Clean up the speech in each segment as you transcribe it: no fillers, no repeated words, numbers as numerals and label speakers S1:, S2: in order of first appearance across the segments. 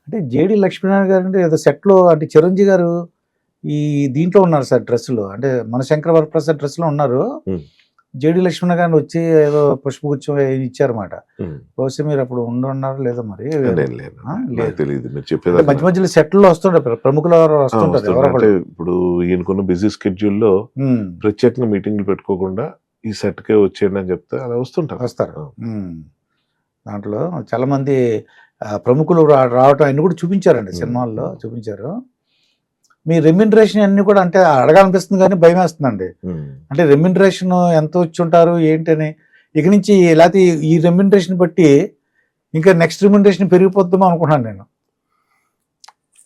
S1: అంటే జేడి లక్ష్మీనారాయణ గారు అంటే ఏదో సెట్లో అంటే చిరంజీవి గారు ఈ దీంట్లో ఉన్నారు సార్ డ్రెస్సులో, అంటే మన శంకర వరప్రసాద్ డ్రెస్సులో ఉన్నారు. జేడి లక్ష్మీనారాయణ గారిని వచ్చి ఏదో పుష్పగుచ్చం ఇచ్చారన్నమాట. బహుశా మీరు అప్పుడు ఉన్నారు లేదా మరి మధ్య మధ్యలో సెట్లో వస్తుంటారు ప్రముఖులు వస్తుంటారు.
S2: ఇప్పుడు ఈయనకున్న బిజీ స్కెడ్యూల్లో ప్రత్యేకంగా మీటింగ్లు పెట్టుకోకుండా ఈ సెట్కే వచ్చేయండి అని చెప్తే అలా వస్తారు.
S1: దాంట్లో చాలా మంది ప్రముఖులు రావటం అన్ని కూడా చూపించారండి, సినిమాల్లో చూపించారు. మీ రెమ్యునరేషన్ అన్ని కూడా అంటే అడగాలనిపిస్తుంది కానీ భయం వేస్తుందండి. అంటే రెమ్యునరేషన్ ఎంత వచ్చి ఉంటారు ఏంటని, ఇక నుంచి లేకపోతే ఈ రెమ్యునరేషన్ బట్టి ఇంకా నెక్స్ట్ రెమ్యునరేషన్ పెరిగిపోద్దాం అనుకున్నాను నేను.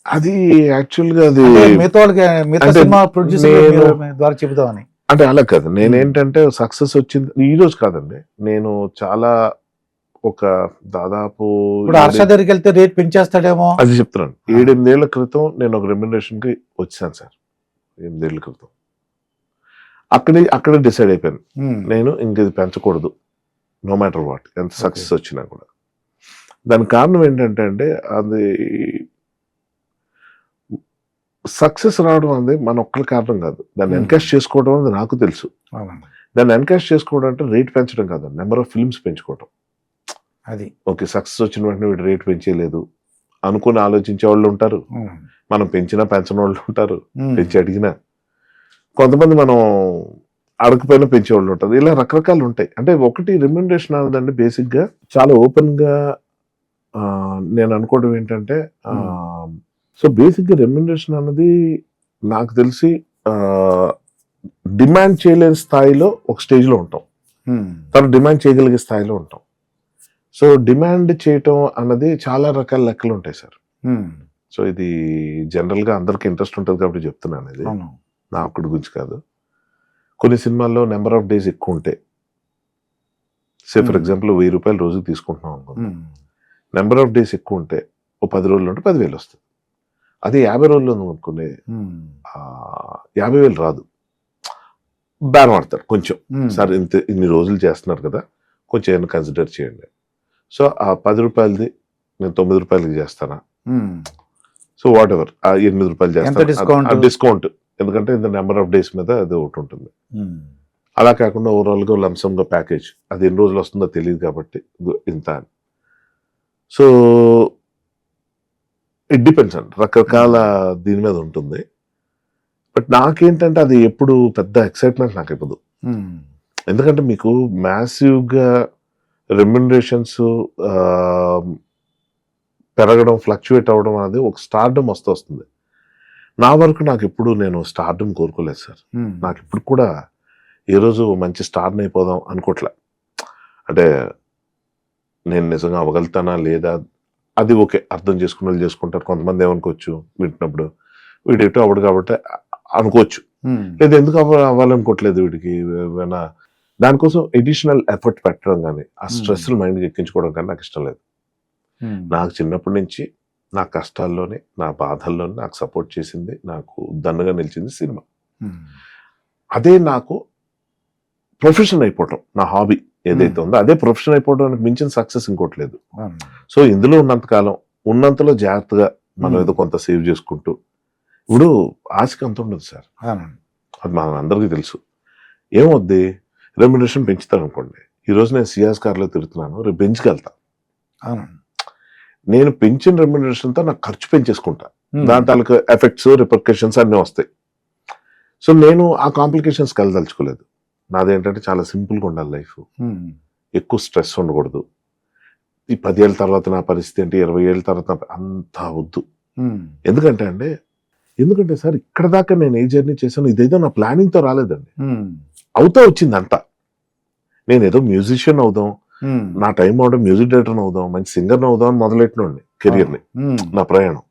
S2: అది యాక్చువల్గా అది
S1: మిగతా వాళ్ళకి మిగతా సినిమా ప్రొడ్యూసర్ ద్వారా చెబుదామని.
S2: అంటే అలా కాదు, నేనేంటంటే సక్సెస్ వచ్చింది ఈ రోజు కాదండి. నేను చాలా ఒక దాదాపు
S1: ఇప్పుడు హర్ష దగ్గరికి వెళ్తే రేట్ పెంచేస్తాడేమో
S2: అది చెప్తున్నాను. 7-8 ఏళ్ల క్రితం నేను ఒక రెమ్యునరేషన్ కి వచ్చాను సార్. 8 ఏళ్ల క్రితం అక్కడే డిసైడ్ అయిపోయాను నేను ఇంక ఇది పెంచకూడదు, నో మ్యాటర్ వాట్, ఎంత సక్సెస్ వచ్చినా కూడా. దానికి కారణం ఏంటంటే అండి, అది సక్సెస్ రావడం అనేది మన ఒక్కరి కారణం కాదు. దాన్ని ఎన్కాష్ చేసుకోవడం అనేది నాకు తెలుసు. దాన్ని ఎన్కాష్ చేసుకోవడం అంటే రేట్ పెంచడం కాదు, నెంబర్ ఆఫ్ ఫిల్మ్స్ పెంచుకోవడం.
S1: అది
S2: ఓకే, సక్సెస్ వచ్చిన వెంటనే వీడు రేట్ పెంచేయలేదు అనుకుని ఆలోచించే వాళ్ళు ఉంటారు, మనం పెంచినా పెంచని వాళ్ళు ఉంటారు, పెంచి అడిగినా. కొంతమంది మనం అడగపోయినా పెంచేవాళ్ళు ఉంటారు. ఇలా రకరకాలు ఉంటాయి. అంటే ఒకటి రెమ్యునరేషన్ అన్నదండి బేసిక్ గా చాలా ఓపెన్ గా నేను అనుకోవడం ఏంటంటే, సో బేసిక్ గా రెమ్యునరేషన్ అన్నది నాకు తెలిసి డిమాండ్ చేయలేని స్థాయిలో ఒక స్టేజ్ లో ఉంటాం, తను డిమాండ్ చేయగలిగే స్థాయిలో ఉంటాం. సో డిమాండ్ చేయటం అన్నది చాలా రకాల లెక్కలు ఉంటాయి సార్. సో ఇది జనరల్ గా అందరికి ఇంట్రెస్ట్ ఉంటుంది కాబట్టి చెప్తున్నాను. ఇది నా ఒక్కడి గురించి కాదు. కొన్ని సినిమాల్లో నెంబర్ ఆఫ్ డేస్ ఎక్కువ ఉంటాయి. సే ఫర్ ఎగ్జాంపుల్ 1000 రూపాయలు రోజుకి తీసుకుంటున్నాం అనుకుందాం. నెంబర్ ఆఫ్ డేస్ ఎక్కువ ఉంటే ఓ 10 రోజులు ఉంటే 10,000 వస్తుంది. అది 50 రోజుల్లో అనుకునే 50,000 రాదు. బ్యాన్ ఆడతారు కొంచెం, సార్ ఇన్ని రోజులు చేస్తున్నారు కదా కొంచెం ఏమైనా కన్సిడర్ చేయండి. సో ఆ 10 రూపాయలది నేను 9 రూపాయలకి చేస్తానా, సో వాట్ ఎవర్ ఆ 8 రూపాయలు చేస్తాను డిస్కౌంట్, ఎందుకంటే ఇంత నెంబర్ ఆఫ్ డేస్ మీద అది ఒకటి ఉంటుంది. అలా కాకుండా ఓవరాల్ గా లంసమ్ గా ప్యాకేజ్, అది ఎన్ని రోజులు వస్తుందో తెలియదు కాబట్టి ఇంత అని. సో ఇట్ డిపెండ్స్ అండి, రకరకాల దీని మీద ఉంటుంది. బట్ నాకేంటంటే అది ఎప్పుడు పెద్ద ఎక్సైట్మెంట్ నాకు ఇవ్వదు. ఎందుకంటే మీకు మ్యాసివ్ గా రెమ్యునరేషన్స్ పెరగడం, ఫ్లక్చువేట్ అవ్వడం అనేది ఒక స్టార్డమ్ వస్తుంది. నా వరకు నాకు ఎప్పుడు నేను స్టార్డమ్ కోరుకోలేదు సార్. నాకు ఇప్పుడు కూడా ఏ రోజు మంచి స్టార్ని అయిపోదాం అనుకోవట్లే. అంటే నేను నిజంగా అవ్వగలుగుతానా లేదా అది ఓకే, అర్థం చేసుకున్న వాళ్ళు చేసుకుంటారు. కొంతమంది ఏమనుకోవచ్చు వింటున్నప్పుడు, వీడేటో అవ్వడు కాబట్టి అనుకోవచ్చు, లేదా ఎందుకు అవ్వాలనుకోవట్లేదు వీడికి, దానికోసం ఎడిషనల్ ఎఫర్ట్ పెట్టడం కానీ ఆ స్ట్రెస్ మైండ్కి ఎక్కించుకోవడం కానీ నాకు ఇష్టం లేదు. నాకు చిన్నప్పటి నుంచి నా కష్టాల్లోనే నా బాధల్లోనే నాకు సపోర్ట్ చేసింది, నాకు దన్నుగా నిలిచింది సినిమా. అదే నాకు ప్రొఫెషన్ అయిపోవటం, నా హాబీ ఏదైతే ఉందో అదే ప్రొఫెషన్ అయిపోవడానికి మించిన సక్సెస్ ఇంకోటి లేదు. సో ఇందులో ఉన్నంతకాలం ఉన్నంతలో జాగ్రత్తగా మనం ఏదో కొంత సేవ్ చేసుకుంటూ, ఇప్పుడు ఆశకి అంత ఉండదు సార్, అది మన అందరికీ తెలుసు. ఏమవుద్ది, రెమ్యునరేషన్ పెంచుతారు అనుకోండి, ఈరోజు నేను సియాస్ కార్లో తిరుగుతున్నాను, రేపు బెంచ్కి వెళ్తాను, నేను పెంచిన రెమ్యునరేషన్తో నాకు ఖర్చు పెంచేసుకుంటా, దాని తాలూకు ఎఫెక్ట్స్ రిపర్కషన్స్ అన్నీ వస్తాయి. సో నేను ఆ కాంప్లికేషన్స్కి వెళ్ళదలుచుకోలేదు. నాదేంటంటే చాలా సింపుల్గా ఉండాలి లైఫ్, ఎక్కువ స్ట్రెస్ ఉండకూడదు. ఈ 10 ఏళ్ళ తర్వాత నా పరిస్థితి ఏంటి, 20 ఏళ్ళ తర్వాత అంత వద్దు. ఎందుకంటే సార్ ఇక్కడ దాకా నేను ఏ జర్నీ చేశాను ఇదేదో నా ప్లానింగ్తో రాలేదండి, అవుతా వచ్చింది అంతా. నేను ఏదో మ్యూజిషియన్ అవుదాం, నా టైం అవడం మ్యూజిక్ డైరెక్టర్ అవుదాం, మంచి సింగర్ అవుదాం అని మొదలెట్టినండి కెరియర్ని. నా ప్రయాణం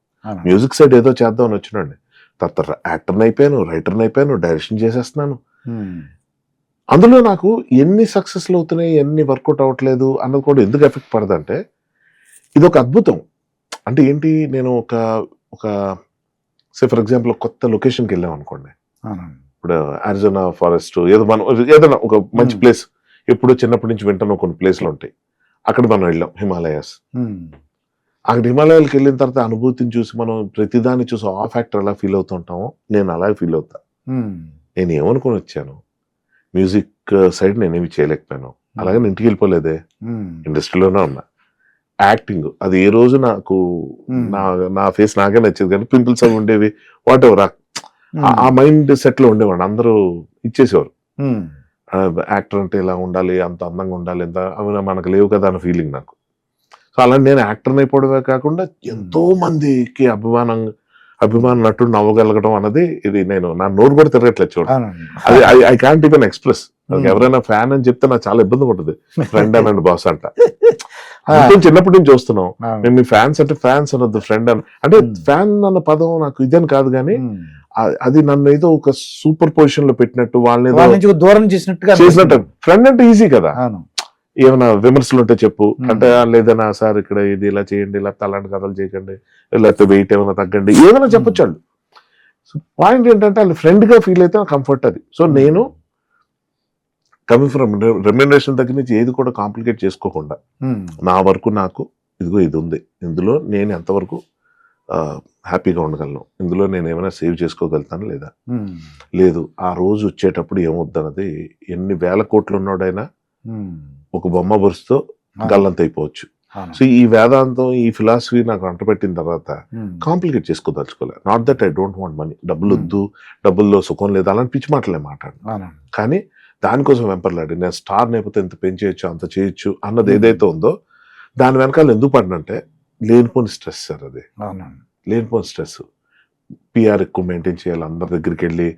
S2: మ్యూజిక్ సైడ్ ఏదో చేద్దాం అని వచ్చినండి. తర్వాత యాక్టర్ని అయిపోయాను, రైటర్ని అయిపోయాను, డైరెక్షన్ చేసేస్తున్నాను. అందులో నాకు ఎన్ని సక్సెస్లు అవుతున్నాయి, ఎన్ని వర్కౌట్ అవ్వట్లేదు అన్నది కూడా ఎందుకు ఎఫెక్ట్ పడదంటే, ఇది ఒక అద్భుతం. అంటే ఏంటి, నేను ఒక సే ఫర్ ఎగ్జాంపుల్ కొత్త లొకేషన్కి వెళ్ళాం అనుకోండి, ఇప్పుడు అరిజోనా ఫారెస్ట్ ఏదైనా ఒక మంచి ప్లేస్, ఎప్పుడో చిన్నప్పటి నుంచి వింటున్న కొన్ని ప్లేస్లు ఉంటాయి, అక్కడ మనం వెళ్ళాం, హిమాలయాస్. అక్కడ హిమాలయాలకు వెళ్ళిన తర్వాత అనుభూతిని చూసి మనం ప్రతిదాన్ని చూసి ఆఫ్ యాక్టర్ ఎలా ఫీల్ అవుతుంటామో నేను అలాగే ఫీల్ అవుతా. నేను ఏమనుకుని వచ్చాను, మ్యూజిక్ సైడ్ నేనేమి చేయలేకపోయాను. అలాగే నేను ఇంటికి వెళ్ళిపోలేదే, ఇండస్ట్రీలోనే ఉన్నా. యాక్టింగ్ అది ఏ రోజు నాకు నా ఫేస్ నాకే నచ్చేది, కానీ పింపుల్స్ అవి ఉండేవి, వాట్ ఎవర్ ఆ మైండ్ సెట్ లో ఉండేవాడు. అందరూ ఇచ్చేసేవారు, యాక్టర్ అంటే ఇలా ఉండాలి, అంత అందంగా ఉండాలి, ఎంత అవి మనకు లేవు కదా అన్న ఫీలింగ్ నాకు. సో అలా నేను యాక్టర్ అయిపోవడమే కాకుండా ఎంతో మందికి అభిమాన నటుడు నవ్వగలగడం అన్నది ఇది నేను నా నోరు కూడా తిరగట్లేదు చూడండి. అది ఐ కాంట్ ఈవెన్ ఎక్స్ప్రెస్. ఎవరైనా ఫ్యాన్ అని చెప్తే నాకు చాలా ఇబ్బంది ఉంటుంది. ఫ్రెండ్ అనండి బాస్ అంట. చిన్నప్పటి నుంచి చూస్తున్నాం మేము మీ ఫ్యాన్స్ అంటే ఫ్యాన్స్ అనొద్దు, ఫ్రెండ్ అంటే ఫ్యాన్ అన్న పదం నాకు ఇదని కాదు, కానీ అది నన్ను ఏదో ఒక సూపర్ పొజిషన్ లో పెట్టినట్టు, వాళ్ళని
S1: దూరం చేసినట్టు.
S2: ఫ్రెండ్ అంటే ఈజీ కదా, ఏమైనా విమర్శలు ఉంటే చెప్పు అంటే, లేదన్నా సార్ ఇక్కడ ఇది ఇలా చేయండి, లేకపోతే అలాంటి కథలు చేయకండి, లేకపోతే వెయిట్ ఏమైనా తగ్గండి, ఏమైనా చెప్పొచ్చు వాళ్ళు. సో పాయింట్ ఏంటంటే వాళ్ళు ఫ్రెండ్ గా ఫీల్ అయితే కంఫర్ట్ అది. సో నేను కమింగ్ ఫ్రమ్ రెమ్యునరేషన్ దగ్గర నుంచి ఏది కూడా కాంప్లికేట్ చేసుకోకుండా నా వరకు నాకు ఇదిగో ఇది ఉంది, ఇందులో నేను ఎంతవరకు హ్యాపీగా ఉండగలను, ఇందులో నేను ఏమైనా సేవ్ చేసుకోగలుగుతాను లేదా లేదు, ఆ రోజు వచ్చేటప్పుడు ఏమవుద్దన్నది ఎన్ని వేల కోట్లు ఉన్నాడైనా ఒక బొమ్మ బరుస్తూ గల్లంత అయిపోవచ్చు. సో ఈ వేదాంతం, ఈ ఫిలాసఫీ నాకు అంటపెట్టిన తర్వాత కాంప్లికేట్ చేసుకోదలుచుకోలే. Not that I don't want money, డబ్బులు వద్దు, డబ్బుల్లో సుఖం లేదు, అలాంటి పిచ్చి మాటలే మాట్లాడు, కానీ దానికోసం వెంపర్లాడి నేను స్టార్ అయిపోతే ఎంత పెంచేయచ్చు అంత చేయొచ్చు అన్నది ఏదైతే ఉందో దాని వెనకాల ఎందుకు పడినంటే లేనిపోని స్ట్రెస్ సార్. అది లేనిపోని స్ట్రెస్. పిఆర్ ఎక్కువ మెయింటైన్ చేయాలి, అందరి దగ్గరికి వెళ్ళి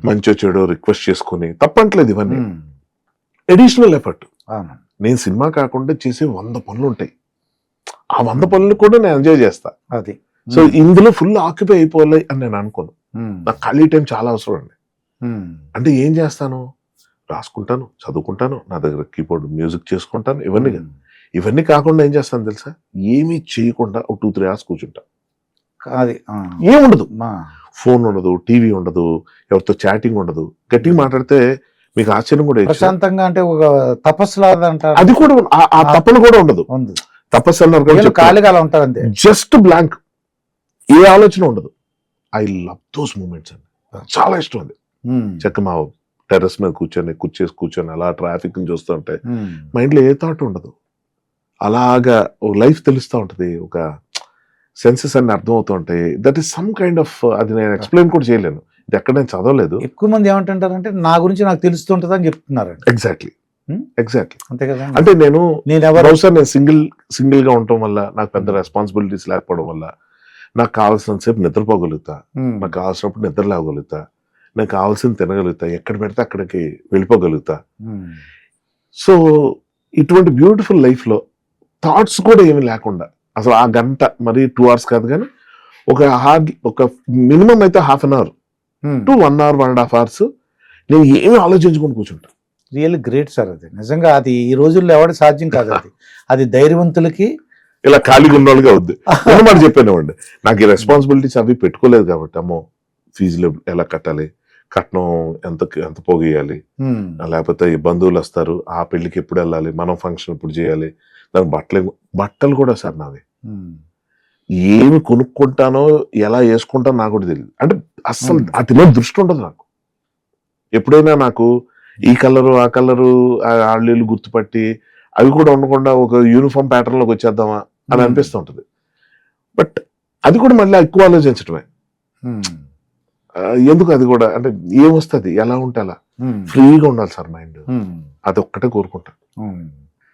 S2: మంచి చెడు రిక్వెస్ట్ చేసుకుని, తప్పట్లేదు ఇవన్నీ అడిషనల్ ఎఫర్ట్. నేను సినిమా కాకుండా చేసే 100 పనులు ఉంటాయి, ఆ 100 పనులు కూడా నేను ఎంజాయ్ చేస్తా.
S1: అది
S2: సో ఇందులో ఫుల్ ఆక్యుపై అయిపోవాలి అని నేను అనుకోను. నాకు ఖాళీ టైం చాలా అవసరం అండి. అంటే ఏం చేస్తాను, రాసుకుంటాను, చదువుకుంటాను, నా దగ్గర కీబోర్డ్ మ్యూజిక్ చేసుకుంటాను, ఇవన్నీ కాకుండా ఏం చేస్తాను తెలుసా, ఏమీ చేయకుండా ఒక 2-3 hours కూర్చుంటా.
S1: అది
S2: ఏముండదు, ఫోన్ ఉండదు, టీవీ ఉండదు, ఎవరితో చాటింగ్ ఉండదు. గట్టిగా మాట్లాడితే మీకు ఆశ్చర్యం కూడా,
S1: ప్రశాంతంగా అంటే ఒక తపస్సు లాగా అంటారు,
S2: అది కూడా ఆ తపన కూడా ఉండదు. తపస్సు అన్నారు
S1: ఖాళీగా అలా ఉంటారు అంతే,
S2: జస్ట్ బ్లాంక్, ఏ ఆలోచన ఉండదు. ఐ లవ్ దోస్ మూమెంట్స్ అండి, చాలా ఇష్టం అది. చక్క మా టెర్రస్ మీద కూర్చొని అలా ట్రాఫిక్ ని చూస్తుంటే మైండ్ లో ఏ థాట్ ఉండదు, అలాగా లైఫ్ తెలుస్తూ ఉంటది, ఒక సెన్సెస్ అన్ని అర్థమవుతూ ఉంటాయి. That is some kind of, అది నేను ఎక్స్ప్లెయిన్ కూడా చేయలేను, ఇది ఎక్కడ నేను చదవలేదు.
S1: ఎక్కువ మంది ఏమంటుంటారంటే నా గురించి నాకు తెలుస్తుంటది అని చెప్తున్నారు.
S2: ఎగ్జాక్ట్లీ
S1: అంతే కదా.
S2: అంటే నేను బహుశా నేను సింగిల్ గా ఉండటం వల్ల, నాకు పెద్ద రెస్పాన్సిబిలిటీస్ లేకపోవడం వల్ల నాకు కావాల్సినంత సేపు నిద్రపోగలుగుతా, నాకు కావాల్సినప్పుడు నిద్ర లేవగలుగుతా, నాకు కావాల్సింది తినగలుగుతా, ఎక్కడ పెడితే అక్కడికి వెళ్ళిపోగలుగుతా. సో ఇటువంటి బ్యూటిఫుల్ లైఫ్ లో థాట్స్ కూడా ఏమి లేకుండా, అసలు ఆ గంట మరి 2 hours కాదు, కానీ ఒక మినిమం అయితే 1/2 an hour to 1 hour 1.5 hours నేను ఏమి ఆలోచించుకొని కూర్చుంటా.
S1: Really great sir. అది నిజంగా అది ఈ రోజుల్లో ఎవరికి సాధ్యం కాదు. అది ధైర్యవంతులకి,
S2: ఇలా ఖాళీగా ఉన్న వాళ్ళకి అవుద్ది. మాట చెప్పానండి, నాకు ఈ రెస్పాన్సిబిలిటీస్ అవి పెట్టుకోలేదు కాబట్టి, అమ్మో ఫీజులు ఎలా కట్టాలి, కట్నం ఎంత పోగేయాలి, లేకపోతే బంధువులు వస్తారు, ఆ పెళ్లికి ఎప్పుడు వెళ్ళాలి, మనం ఫంక్షన్ ఎప్పుడు చేయాలి, దానికి బట్టలు కూడా సార్ నావి, ఏమి కొనుక్కుంటానో ఎలా వేసుకుంటానో నాకు కూడా తెలియదు. అంటే అస్సలు అతిలో దృష్టి ఉండదు నాకు. ఎప్పుడైనా నాకు ఈ కలరు ఆ కలరు ఆళ్ళు గుర్తుపట్టి అవి కూడా ఉండకుండా ఒక యూనిఫామ్ ప్యాటర్న్ లోకి వచ్చేద్దామా అని అనిపిస్తూ ఉంటుంది. బట్ అది కూడా మళ్ళీ ఎక్కువ ఆలోచించడమే. ఎందుకు అది కూడా, అంటే ఏమొస్తుంది, ఎలా ఉంటే అలా ఫ్రీగా ఉండాలి సార్ మైండ్, అది ఒక్కటే కోరుకుంటా.